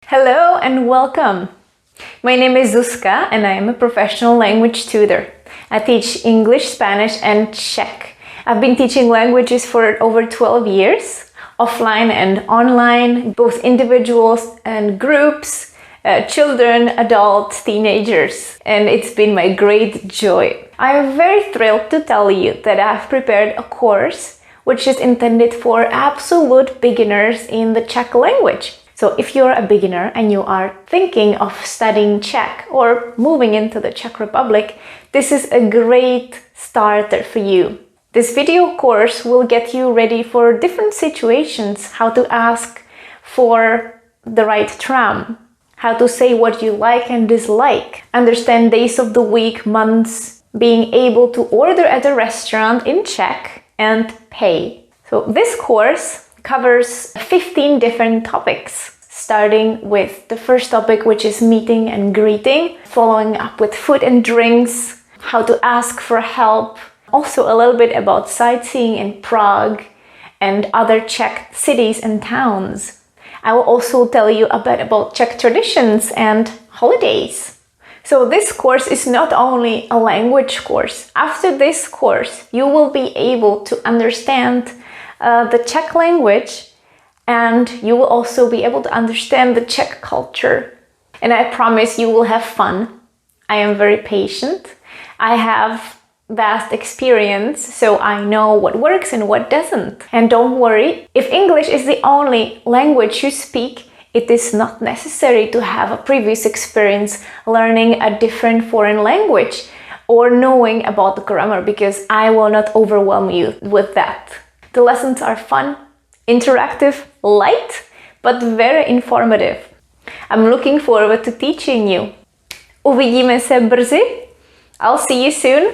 Hello and welcome. My name is Zuzka and I am a professional language tutor. I teach English, Spanish and Czech. I've been teaching languages for over 12 years, offline and online, both individuals and groups, children, adults, teenagers, and it's been my great joy. I am very thrilled to tell you that I've prepared a course which is intended for absolute beginners in the Czech language. So if you're a beginner and you are thinking of studying Czech or moving into the Czech Republic, this is a great starter for you. This video course will get you ready for different situations, how to ask for the right tram, how to say what you like and dislike, understand days of the week, months, being able to order at a restaurant in Czech and pay. So this course covers 15 different topics, starting with the first topic, which is meeting and greeting, following up with food and drinks, how to ask for help, also a little bit about sightseeing in Prague and other Czech cities and towns. I will also tell you a bit about Czech traditions and holidays. So this course is not only a language course. After this course, you will be able to understand the Czech language, and you will also be able to understand the Czech culture. And I promise you will have fun. I am very patient. I have vast experience, so I know what works and what doesn't. And don't worry, if English is the only language you speak, it is not necessary to have a previous experience learning a different foreign language or knowing about the grammar, because I will not overwhelm you with that. The lessons are fun, interactive, light, but very informative. I'm looking forward to teaching you. Uvidíme se brzy. I'll see you soon.